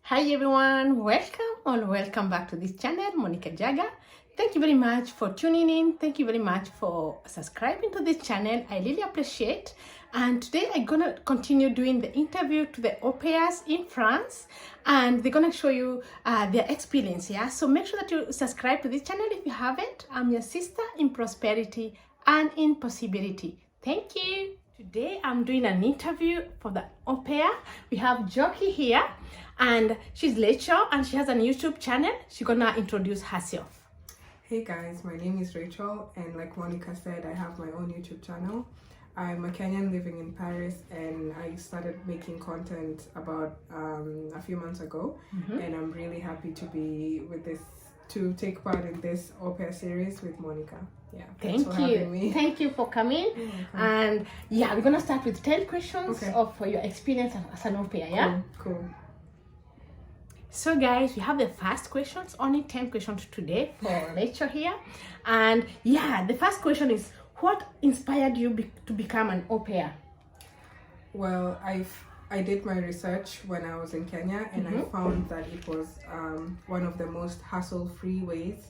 Hi everyone, welcome back to this channel, Monica Jaga. Thank you very much for tuning in. Thank you very much for subscribing to this channel. I really appreciate. And today I'm gonna continue doing the interview to the au pairs in France, and they're gonna show you their experience. Yeah, so make sure that you subscribe to this channel if you haven't. I'm your sister in prosperity and in possibility. Thank you. Today I'm doing an interview for the au pair. We have Jockey here, and she's Rachael, and she has a YouTube channel. She's gonna introduce herself. Hey guys, my name is Rachael, and like Monica said, I have my own YouTube channel. I'm a Kenyan living in Paris, and I started making content about a few months ago, and I'm really happy to be with this, to take part in this au pair series with Monica. Yeah, Thank for you. having me. Thank you for coming. And yeah, we're gonna start with 10 questions of your experience as an au pair. Yeah. Cool. So guys, we have the first questions, only 10 questions today for Rachael here. And yeah, the first question is, what inspired you to become an au pair? Well, I did my research when I was in Kenya, and I found that it was one of the most hassle-free ways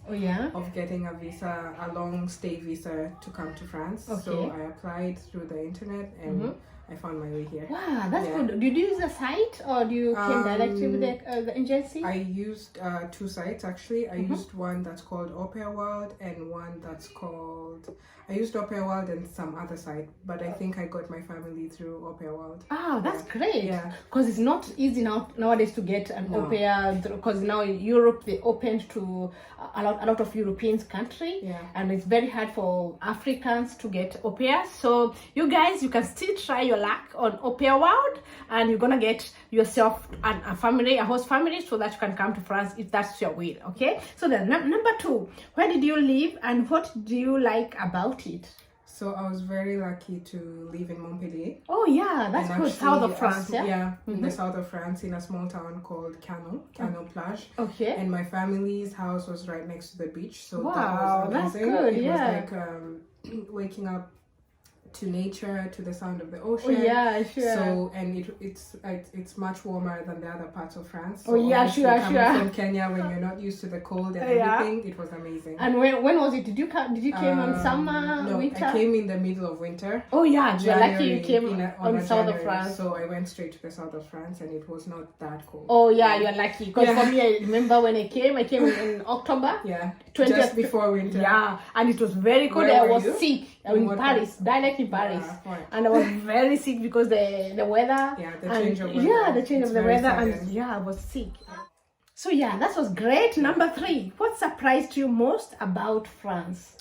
of getting a visa, a long stay visa to come to France. So I applied through the internet, and I found my way here. Wow, that's good. Did you use a site, or do you came directly with the agency? I used two sites actually. I used one that's called Aupair World, and one that's called, I used Aupair World and some other site, but I think I got my family through Aupair World. Oh, that's great. Yeah. Because it's not easy nowadays to get an au pair, because now in Europe they opened to a lot of European countries, and it's very hard for Africans to get au pairs. So you guys, you can still try your luck on Aupair World, and you're gonna get yourself a family, a host family, so that you can come to France if that's your will. Okay. So then number 2, where did you live, and what do you like about it? So I was very lucky to live in Montpellier. Oh yeah, that's good. South of France, in the south of France, in a small town called Canon Plage. Okay. And my family's house was right next to the beach, so wow, that was amazing. That's good. It was like waking up to nature, to the sound of the ocean. Oh yeah, sure. So, and it's much warmer than the other parts of France. So oh yeah, sure. Coming from Kenya, when you're not used to the cold and everything, it was amazing. And when was it? Did you come on summer, no, winter? I came in the middle of winter. Oh yeah, you're lucky you January, came on south of France. So I went straight to the south of France, and it was not that cold. Oh yeah, you're lucky. Because for me, I remember when I came in October. Yeah, 20th, just before winter. Yeah, and it was very cold. I was sick. I was in Paris, directly in Paris. And I was very sick because the weather. Yeah, the change of weather. Yeah, the change of the weather. Sudden. And yeah, I was sick. So yeah, that was great. Number 3, what surprised you most about France?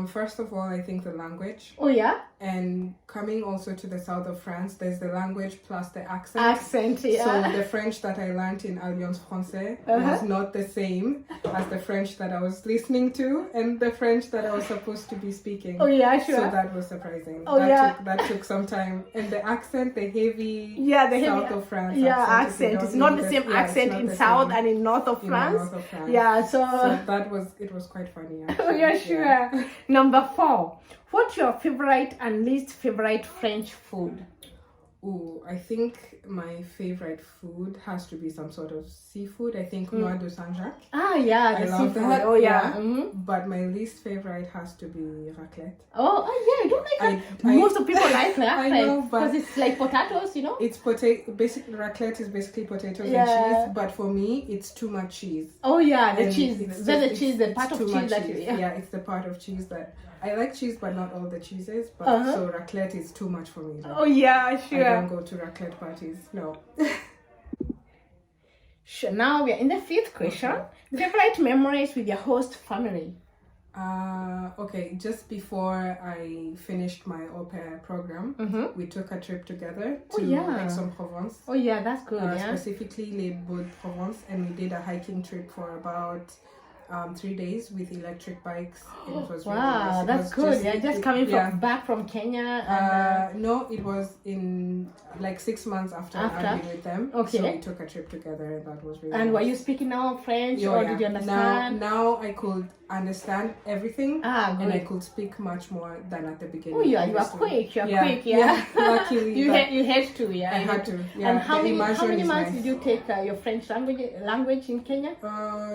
First of all, I think the language. Oh yeah? And coming also to the south of France, there's the language plus the accent. Yeah. So the French that I learned in Alliance Française was not the same as the French that I was listening to and the French that I was supposed to be speaking. Oh yeah, sure. So that was surprising. Oh that took some time. And the accent, the heavy south of France accent. It's not the same accent in south and in north of France. Yeah, so it was quite funny. Actually. Oh yeah, sure. Number 4, what's your favorite and least favorite French food? Ooh, I think my favorite food has to be some sort of seafood. I think noix de Saint-Jacques. Ah yeah, I the love seafood. that. Oh yeah. But my least favorite has to be raclette. Oh yeah, I don't like that. Most of people like raclette. I know, because it's like potatoes, you know. It's basically raclette is basically potatoes and cheese. But for me, it's too much cheese. Oh yeah, the cheese. The part of cheese that it's the part of cheese that I like cheese, but not all the cheeses. But so raclette is too much for me. Oh yeah, sure. I don't go to raclette parties. No. Sure. Now we are in the 5th question. Favorite memories with your host family? Okay, just before I finished my au pair program, we took a trip together to Aix-en-Provence. Oh yeah, that's good. Specifically Les Baux-de-Provence, and we did a hiking trip for about 3 days with electric bikes. And it was really Wow, nice. It that's was good. Yeah, just coming back from Kenya. And, no, it was in like 6 months after I'd been with them. Okay. So we took a trip together, and that was really And nice. were you speaking now French, or did you understand? Now I could understand everything, good. and I could speak much more than at the beginning. Oh yeah, you are quick. You are quick. Yeah. Luckily, you had to. Yeah, I had to. Yeah. And how many months nice. did you take your French language in Kenya?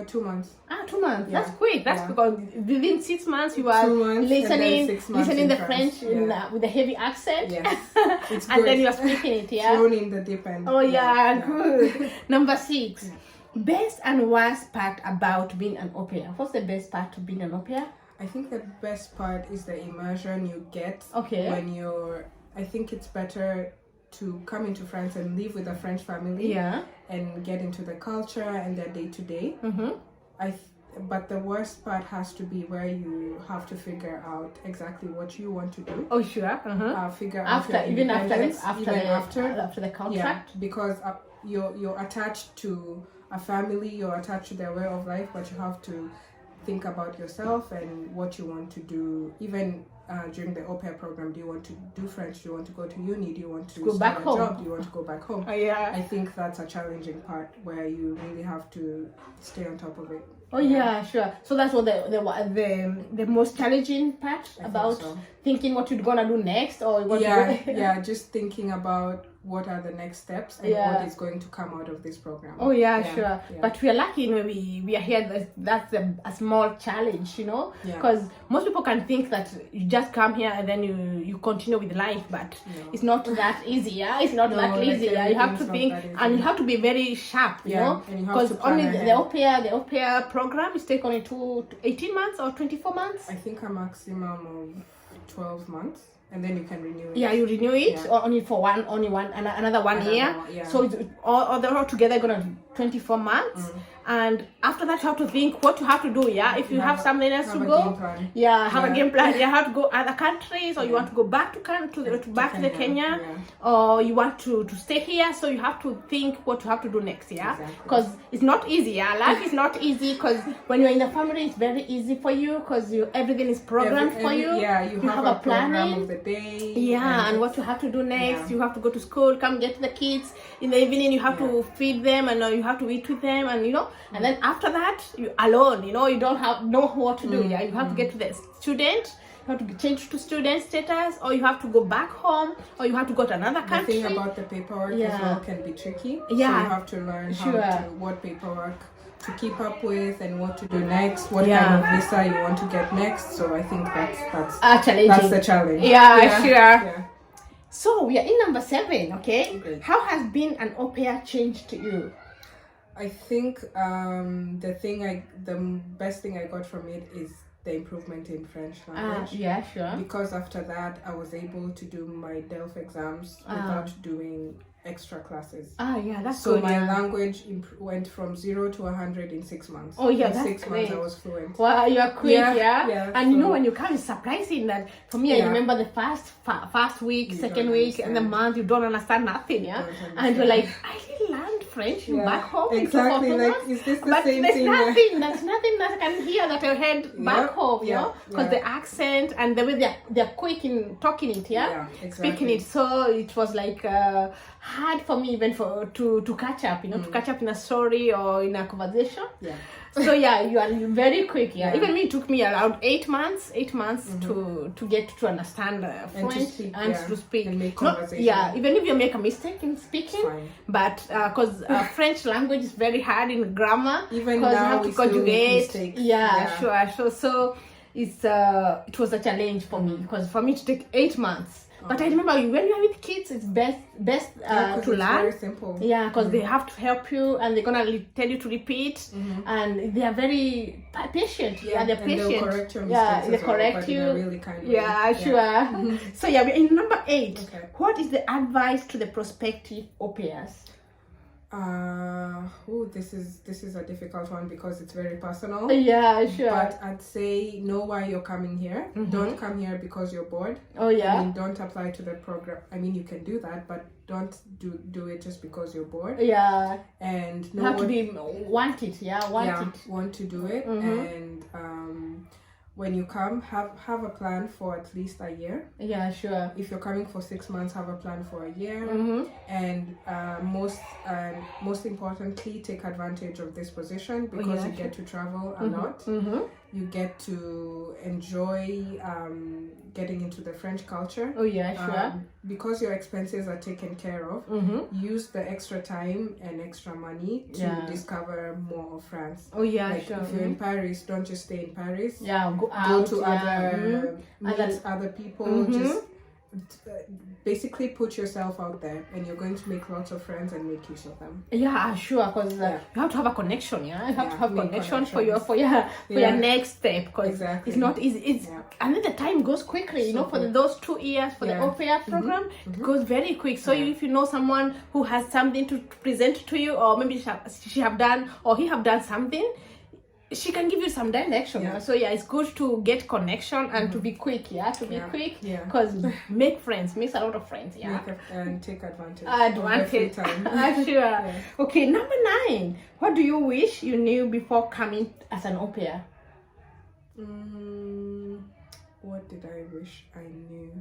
2 months. 2 months. Yeah. That's quick. That's because within 6 months you are 2 months listening the France. French with a heavy accent. Yes, it's and good. then you are speaking it. Yeah. Thrown in the deep end. Oh yeah, good. Number 6. Best and worst part about being an au pair. What's the best part of being an au pair? I think the best part is the immersion you get when you're. I think it's better to come into France and live with a French family and get into the culture and their day to day. But the worst part has to be where you have to figure out exactly what you want to do. Oh sure. Figure out after the contract. Because you're attached to a family, you're attached to their way of life, but you have to think about yourself and what you want to do. Even during the au pair program, do you want to do French? Do you want to go to uni? Do you want to go back home? Job? Do you want to go back home? I think that's a challenging part where you really have to stay on top of it. Oh yeah, sure. So that's what the most challenging part about thinking what you're gonna do next, or what just thinking about what are the next steps and what is going to come out of this program. Oh sure. But we are lucky, we are here. That's a small challenge, because most people can think that you just come here and then you continue with life, but it's not that easy. Yeah, it's not that easy. Yeah, you have to think and you have to be very sharp. Because only the au pair program is take only 18 months or 24 months. I think a maximum of 12 months. And then you can renew it. Yeah, you renew it only for another 1 year. So it's all together gonna 24 months. And after that you have to think what you have to do. If you have something else to go, have a game plan. You have to go other countries, or you want to go back to Kenya, or you want to stay here. So you have to think what you have to do next. Because it's not easy. Life is not easy, because when you're in the family it's very easy for you, because everything is programmed for you. You have a planning of the day. And what you have to do next. You have to go to school, come get the kids in the evening. You have to feed them, and you have to eat with them, and and then after that you alone. You don't know what to do. You have to get to the student. You have to change to student status, or you have to go back home, or you have to go to another country. The thing about the paperwork as well can be tricky. So you have to learn what paperwork to keep up with and what to do next, what kind of visa you want to get next. So I think that's challenging. That's the challenge. Sure. So we are in number 7. Okay. How has being an au pair changed to you? I think the best thing I got from it is the improvement in French language. Sure. Because after that, I was able to do my DELF exams without doing extra classes. That's so good. So my language went from 0 to 100 in 6 months. Oh yeah, in that's 6 months I was fluent. Wow, you are quick, and so, when you come, it's surprising that for me, I remember the first week, second week, and the month you don't understand nothing, and you're like, I didn't learn French back home. Exactly, is this the same thing? There's nothing that I can hear that I heard back home, because the accent and the way they're quick in talking it, exactly. Speaking it. So it was like hard for me even to catch up, to catch up in a story or in a conversation. So you are very quick. Even me, it took me around 8 months to get to understand French and to speak and make conversation. Even if you make a mistake in speaking, but because French language is very hard in grammar, even now you have to conjugate. Sure. So it was a challenge for me, because for me to take 8 months. But I remember when you're with kids, it's best to learn. Very simple. Because they have to help you, and they're gonna tell you to repeat, and they are very patient. They're patient. And they'll correct your mistakes. They correct you. In a really kind way. Sure. So we're in number 8. What is the advice to the prospective au pairs? This is a difficult one because it's very personal. Yeah, sure. But I'd say know why you're coming here. Mm-hmm. Don't come here because you're bored. Oh yeah. I mean, don't apply to the program. I mean, you can do that, but don't do it just because you're bored. Yeah. And You have to be want it. Yeah, want to do it. And when you come, have a plan for at least a year. Yeah, sure. If you're coming for 6 months, have a plan for a year. And most importantly, take advantage of this position because you get to travel a lot. You get to enjoy getting into the French culture. Oh yeah, sure. Because your expenses are taken care of, use the extra time and extra money to discover more of France. Oh yeah, like sure. If you're in Paris, don't just stay in Paris. Yeah, go out. Go to meet other people. Just basically put yourself out there, and you're going to make lots of friends and make use of them. Yeah, sure. Because you have to have a connection. Yeah, you have to have connection for your next step. Because it's not easy. It's and then the time goes quickly. You know, for those 2 years for the Aupair program, it goes very quick. So if you know someone who has something to present to you, or maybe she have done or he have done something, she can give you some direction. So it's good to get connection and to be quick. Quick because make friends, makes a lot of friends. And take advantage of every time. Sure. Okay, number 9, what do you wish you knew before coming as an au pair? What did I wish I knew?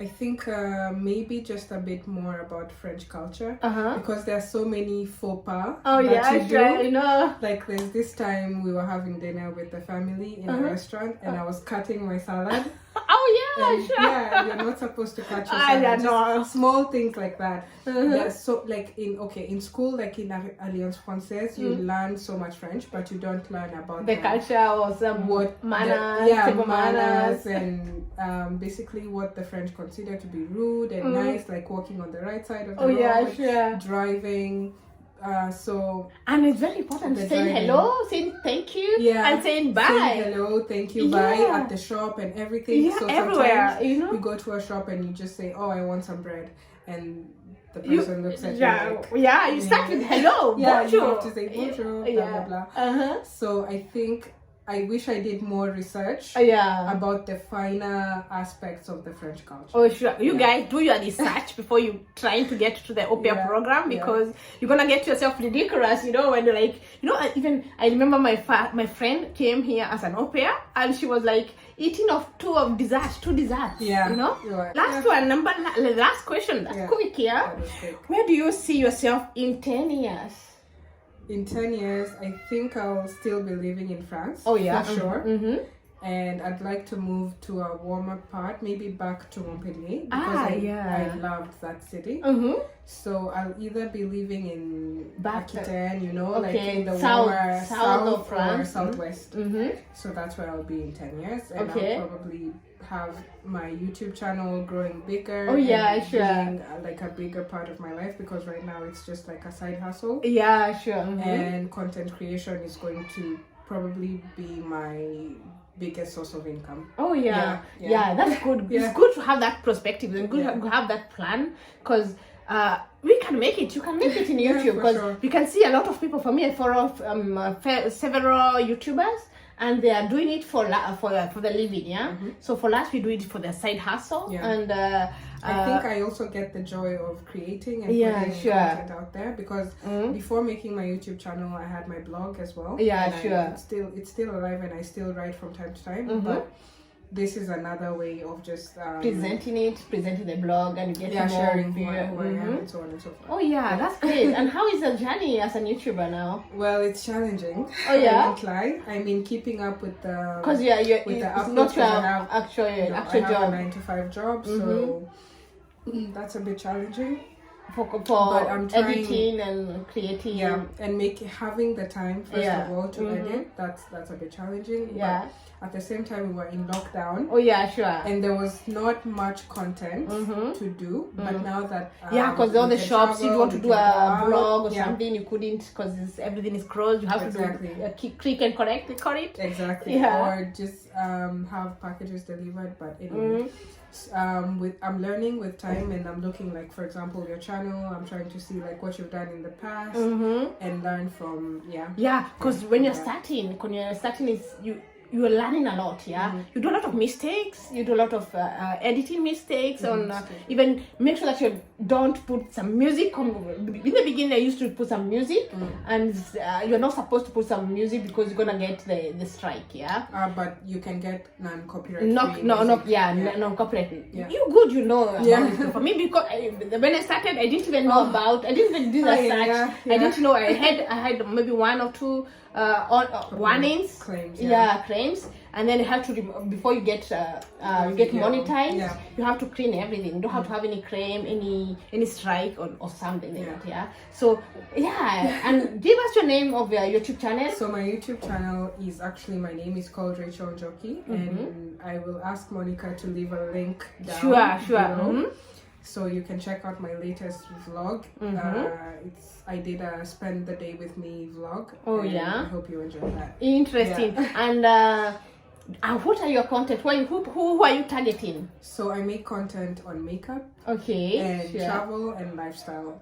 I think maybe just a bit more about French culture because there are so many faux pas that you do. You know. Like there's this time we were having dinner with the family in a restaurant and I was cutting my salad. Sure. You're not supposed to cut your salad. Just small things like that. So like in school, like in Alliance Française, you learn so much French, but you don't learn about the culture or some manners and basically what the French consider to be rude and nice, like walking on the right side of the road, driving. And it's very important saying hello, saying thank you, and saying bye. Saying hello, thank you, bye at the shop and everything. So everywhere, you go to a shop and you just say, "Oh, I want some bread," and the person looks at you like, you start with hello, bonjour. You have to say bonjour, blah blah blah. So I think I wish I did more research about the finer aspects of the French culture. Oh, sure. You guys do your research before you trying to get to the Aupair program because you're going to get yourself ridiculous, you know, when you're like, you know, even I remember my friend came here as an Aupair and she was like eating two desserts. Yeah. You know? Last one, last question. That's quick here. Where do you see yourself in 10 years? In 10 years, I think I'll still be living in France. Oh, yeah. For sure. And I'd like to move to a warmer part, maybe back to Montpellier, because I loved that city. So I'll either be living in Aquitaine, you know, like in the warmer south of France, or southwest. So that's where I'll be in 10 years. And I'll probably have my YouTube channel growing bigger. Oh yeah, sure. Being like a bigger part of my life because right now it's just like a side hustle. Yeah, sure. And content creation is going to probably be my biggest source of income. Oh yeah, that's good. It's good to have that perspective and good to have that plan because we can make it. You can make it in YouTube because you can see a lot of people. For me, I follow several YouTubers. And they are doing it for the living, So for us, we do it for the side hustle, and I think I also get the joy of creating and putting content out there because before making my YouTube channel, I had my blog as well. It's still alive, and I still write from time to time, but this is another way of just presenting the blog and getting sharing who I am and so on and so forth. Oh yeah, that's great. And how is the journey as a YouTuber now? Well, it's challenging. Oh yeah, I won't lie. I mean, keeping up with the with the uploads, not your actual job. I have a 9-to-5 job, so that's a bit challenging. For I'm trying, editing and creating, and having the time first of all to edit. That's a bit challenging. But at the same time, we were in lockdown. Oh yeah, sure. And there was not much content to do. But now that because all the shops, you want to do a vlog or something, you couldn't because everything is closed. You have to do click and correct it. Exactly. Or just have packages delivered. But anyway. I'm learning with time, and I'm looking, like, for example, your channel. I'm trying to see like what you've done in the past and learn from because when you're starting is you're learning a lot. You do a lot of mistakes, you do a lot of editing mistakes even make sure that you don't put some music in the beginning. I used to put some music and you're not supposed to put some music because you're gonna get the strike. But you can get non-copyright non-copyright. You good, about it. For me, because when I started, I didn't even know about, I didn't even do that search. I didn't know. I had maybe one or two warnings, claims, claims, and then you have to before you get monetized, you have to clean everything. You don't have to have any claim, any strike or something like that. So and give us your name of your YouTube channel. So my YouTube channel is actually, my name is called Rachael Jockey, and I will ask Monica to leave a link down below. So you can check out my latest vlog. I did a spend the day with me vlog. I hope you enjoy that. Interesting. And what are your content? Who are you targeting? So I make content on makeup, and travel and lifestyle.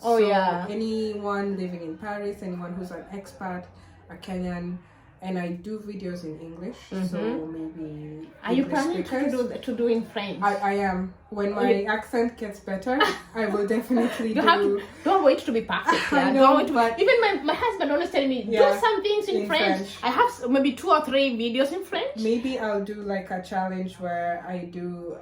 Anyone living in Paris, anyone who's an expat, a Kenyan. And I do videos in English, so maybe. Are you planning to do in French? I am. When my accent gets better, I will definitely don't wait to be perfect. I know, even my husband always telling me, do some things in French. I have maybe 2 or 3 videos in French. Maybe I'll do like a challenge where I do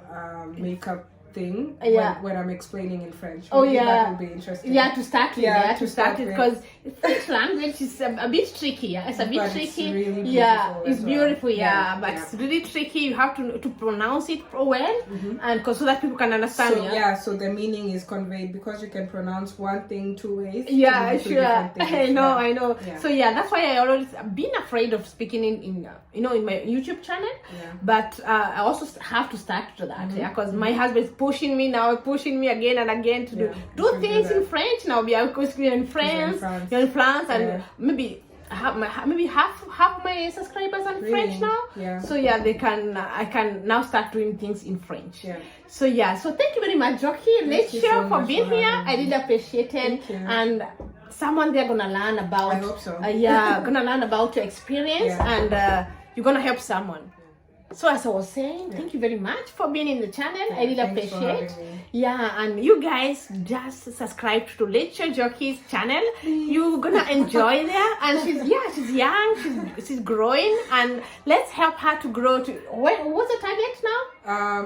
makeup thing when I'm explaining in French. Maybe that will be interesting. To start with, because French language is a bit tricky. It's a bit tricky. Really beautiful it's beautiful. But it's really tricky. You have to pronounce it well, and so that people can understand. So the meaning is conveyed because you can pronounce one thing 2 ways. I know. So that's why I always been afraid of speaking in my YouTube channel. But I also have to start to that. Because my husband is pushing me again and again to do things in French now. Because we're in France, and maybe half my subscribers are French now. So I can now start doing things in French. So thank you very much, Jockey, Rachael, for being here. I really appreciate it. And someone they're gonna learn about. I hope so. Gonna learn about your experience, and you're gonna help someone. So as I was saying, thank you very much for being in the channel. I really appreciate. And you guys just subscribe to Rachael Jockey's channel. You're gonna enjoy there. And she's young, she's growing, and let's help her to grow to what's the target now?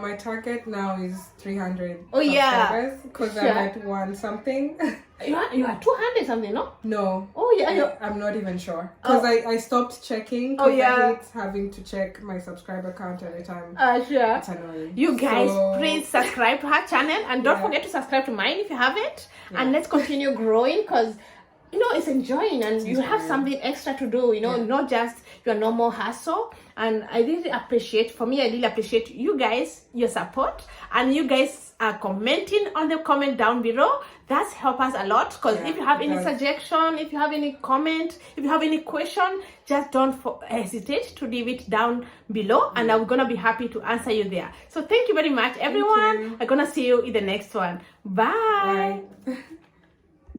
My target now is 300 subscribers, because I'm at 1 something. You are 200 something, no? No. I'm not even sure, because I stopped checking. I hate having to check my subscriber count every time. It's annoying. You guys, please subscribe to her channel, and don't forget to subscribe to mine if you haven't. And let's continue growing, because it's enjoying, and you have something extra to do, not just your normal hustle. And I really appreciate you guys, your support, and you guys are commenting on the comment down below. That's help us a lot, because if you have any suggestion, if you have any comment, if you have any question, just don't hesitate to leave it down below, and I'm gonna be happy to answer you there. So thank you very much, everyone. I'm gonna see you in the next one. Bye.